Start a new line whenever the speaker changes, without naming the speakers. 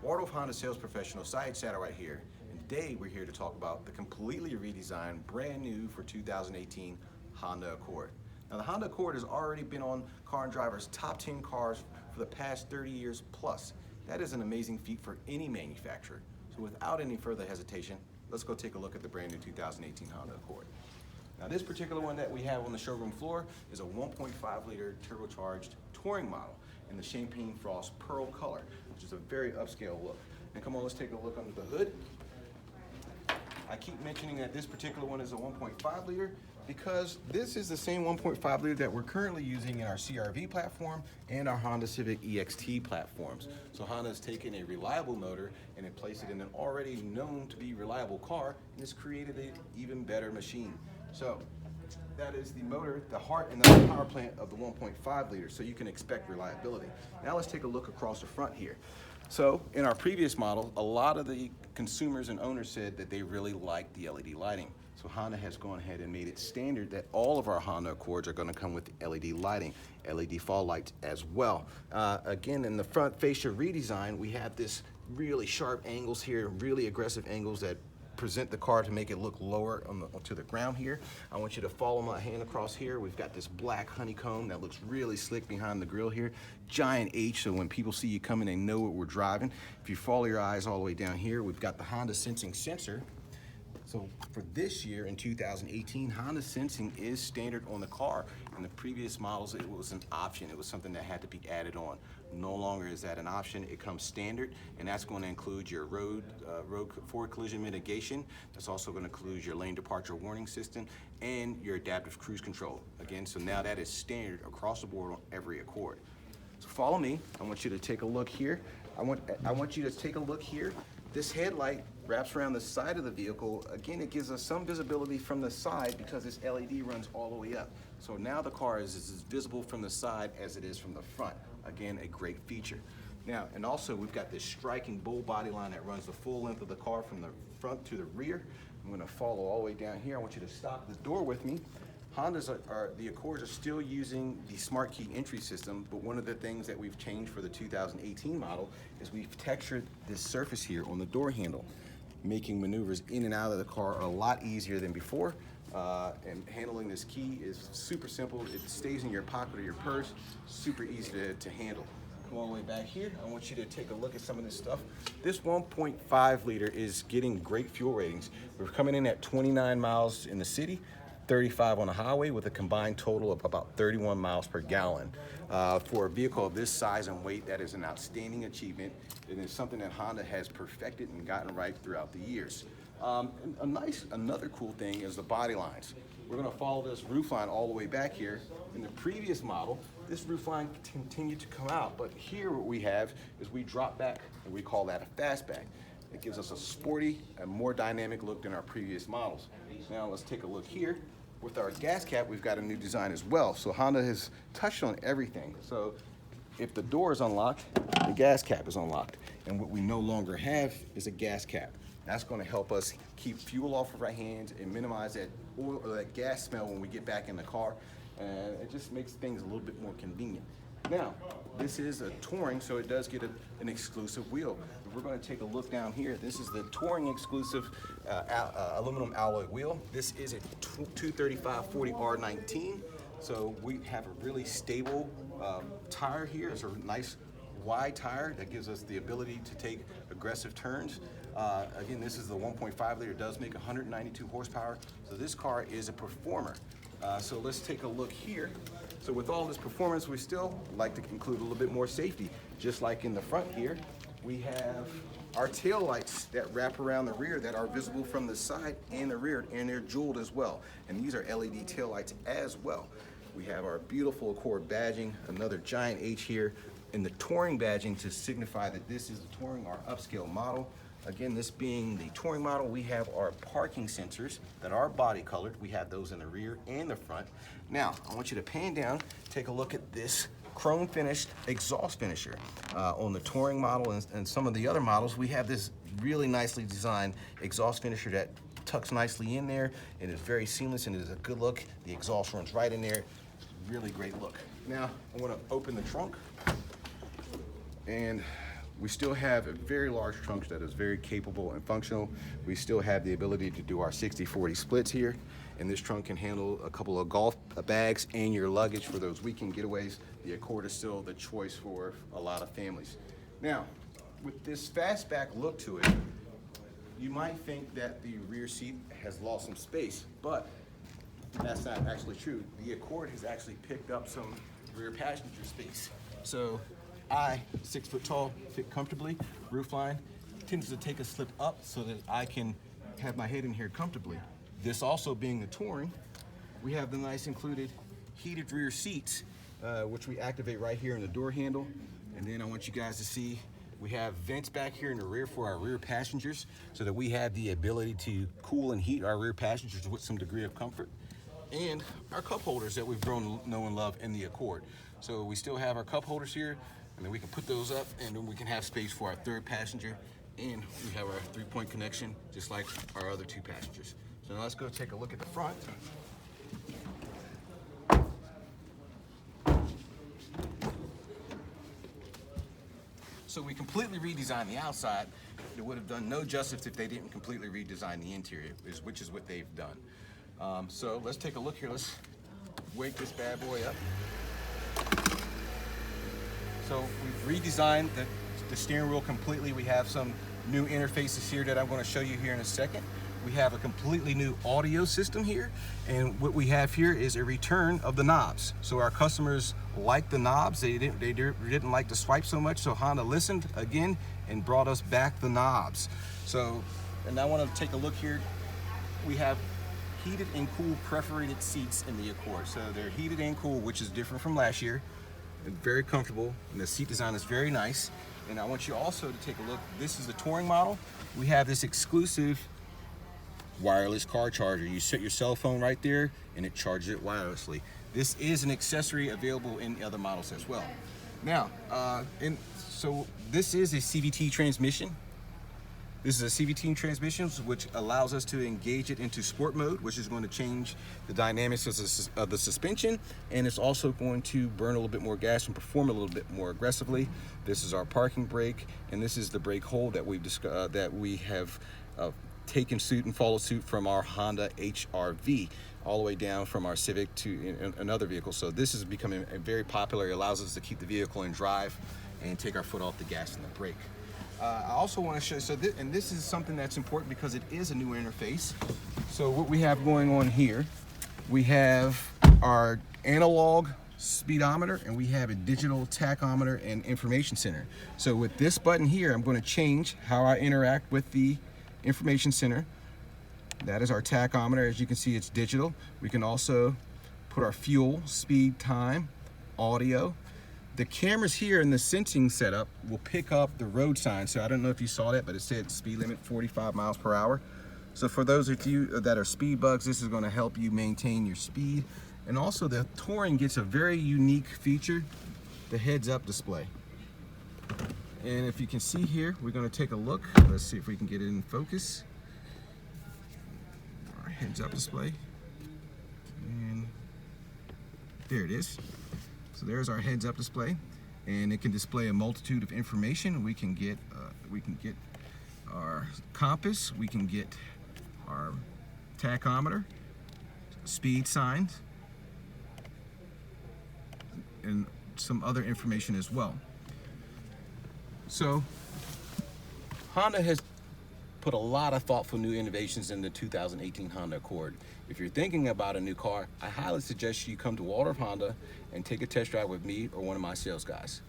Waldorf Honda sales professional Syed Satterwhite here, and today we're here to talk about the completely redesigned, brand new for 2018 Honda Accord. Now the Honda Accord has already been on Car and Driver's top 10 cars for the past 30 years plus. That is an amazing feat for any manufacturer. So without any further hesitation, let's go take a look at the brand new 2018 Honda Accord. Now this particular one that we have on the showroom floor is a 1.5 liter turbocharged touring model in the Champagne Frost Pearl color, which is a very upscale look. And come on, let's take a look under the hood. I keep mentioning that this particular one is a 1.5 liter because this is the same 1.5 liter that we're currently using in our CR-V platform and our Honda Civic EXT platforms. So Honda has taken a reliable motor and it placed it in an already known to be reliable car and has created an even better machine. So that is the motor, the heart, and the power plant of the 1.5 liter, so you can expect reliability. Now let's take a look across the front here. So in our previous model, a lot of the consumers and owners said that they really liked the LED lighting. So Honda has gone ahead and made it standard that all of our Honda Accords are going to come with LED lighting, LED fog lights as well. Again, in the front fascia redesign, we have this really sharp angles here, really aggressive angles that present the car to make it look lower to the ground here. I want you to follow my hand across here. We've got this black honeycomb that looks really slick behind the grille here. Giant H, so when people see you coming, they know what we're driving. If you follow your eyes all the way down here, we've got the Honda Sensing sensor. So for this year in 2018, Honda Sensing is standard on the car. In the previous models, it was an option. It was something that had to be added on. No longer is that an option. It comes standard, and that's going to include your road forward collision mitigation. That's also going to include your lane departure warning system and your adaptive cruise control. Again, so now that is standard across the board on every Accord. So follow me. I want you to take a look here. I want you to take a look here. This headlight wraps around the side of the vehicle. Again, it gives us some visibility from the side because this LED runs all the way up. So now the car is as visible from the side as it is from the front. Again, a great feature. Now, and also we've got this striking bull body line that runs the full length of the car from the front to the rear. I'm gonna follow all the way down here. I want you to stop the door with me. The Accords are still using the smart key entry system, but one of the things that we've changed for the 2018 model is we've textured this surface here on the door handle, making maneuvers in and out of the car a lot easier than before. And handling this key is super simple. It stays in your pocket or your purse, super easy to handle. Come all the way back here. I want you to take a look at some of this stuff. This 1.5 liter is getting great fuel ratings. We're coming in at 29 miles in the city, 35 on the highway, with a combined total of about 31 miles per gallon. For a vehicle of this size and weight, that is an outstanding achievement. It is something that Honda has perfected and gotten right throughout the years. Another cool thing is the body lines. We're going to follow this roof line all the way back here. In the previous model, this roof line continued to come out, but here what we have is we drop back, and we call that a fastback. It gives us a sporty and more dynamic look than our previous models. Now let's take a look here. With our gas cap, we've got a new design as well. So Honda has touched on everything. So if the door is unlocked, the gas cap is unlocked. And what we no longer have is a gas cap. That's going to help us keep fuel off of our hands and minimize that oil or that gas smell when we get back in the car. And it just makes things a little bit more convenient. Now, this is a Touring, so it does get an exclusive wheel. If we're going to take a look down here, this is the Touring exclusive aluminum alloy wheel. This is a 235/40 R19, so we have a really stable tire here. It's a nice wide tire that gives us the ability to take aggressive turns. Again, this is the 1.5 liter, does make 192 horsepower, so this car is a performer. So let's take a look here. So with all this performance, we still like to include a little bit more safety. Just like in the front here, we have our tail lights that wrap around the rear that are visible from the side and the rear, and they're jeweled as well. And these are LED tail lights as well. We have our beautiful Accord badging, another giant H here, and the Touring badging to signify that this is the Touring, our upscale model. Again, this being the Touring model, we have our parking sensors that are body colored. We have those in the rear and the front. Now, I want you to pan down, take a look at this chrome finished exhaust finisher. On the Touring model and some of the other models, we have this really nicely designed exhaust finisher that tucks nicely in there. It is very seamless and it is a good look. The exhaust runs right in there. Really great look. Now, I want to open the trunk and We still have a very large trunk that is very capable and functional. We still have the ability to do our 60-40 splits here, and this trunk can handle a couple of golf bags and your luggage for those weekend getaways. The Accord is still the choice for a lot of families. Now, with this fastback look to it, you might think that the rear seat has lost some space, but that's not actually true. The Accord has actually picked up some rear passenger space. So I, 6 foot tall, fit comfortably. Roofline tends to take a slip up so that I can have my head in here comfortably. This also being a touring, we have the nice included heated rear seats, which we activate right here in the door handle. And then I want you guys to see we have vents back here in the rear for our rear passengers so that we have the ability to cool and heat our rear passengers with some degree of comfort. And our cup holders that we've grown to know and love in the Accord. So we still have our cup holders here, and then we can put those up, and then we can have space for our third passenger, and we have our 3-point connection just like our other 2 passengers. So now let's go take a look at the front. So we completely redesigned the outside. It would have done no justice if they didn't completely redesign the interior, which is what they've done. So let's take a look here. Let's wake this bad boy up. So we've redesigned the steering wheel completely. We have some new interfaces here that I'm going to show you here in a second. We have a completely new audio system here, and what we have here is a return of the knobs. So our customers like the knobs. They didn't like to swipe so much, so Honda listened again and brought us back the knobs. So, and I want to take a look here. We have heated and cool perforated seats in the Accord. So they're heated and cool, which is different from last year. And very comfortable, and the seat design is very nice. And I want you also to take a look. This is the touring model. We have this exclusive wireless car charger. You set your cell phone right there and it charges it wirelessly. This is an accessory available in other models as well. Now, so this is a CVT transmission. This is a CVT transmission, which allows us to engage it into sport mode, which is going to change the dynamics of the suspension, and it's also going to burn a little bit more gas and perform a little bit more aggressively. This is our parking brake, and this is the brake hold that we have taken suit and followed suit from our Honda HR-V, all the way down from our Civic to another vehicle. So this is becoming very popular. It allows us to keep the vehicle in drive and take our foot off the gas and the brake. I also want to show you, and this is something that's important because it is a new interface. So what we have going on here, we have our analog speedometer and we have a digital tachometer and information center. So with this button here, I'm going to change how I interact with the information center. That is our tachometer. As you can see, it's digital. We can also put our fuel, speed, time, audio. The cameras here in the sensing setup will pick up the road sign. So I don't know if you saw that, but it said speed limit 45 miles per hour. So for those of you that are speed bugs, this is going to help you maintain your speed. And also the Touring gets a very unique feature, the heads-up display. And if you can see here, we're going to take a look. Let's see if we can get it in focus. Our heads-up display. And there it is. So there's our heads-up display, and it can display a multitude of information. We can get our compass, we can get our tachometer, speed signs, and some other information as well. So Honda has put a lot of thoughtful new innovations in the 2018 Honda Accord. If you're thinking about a new car, I highly suggest you come to Waldorf Honda and take a test drive with me or one of my sales guys.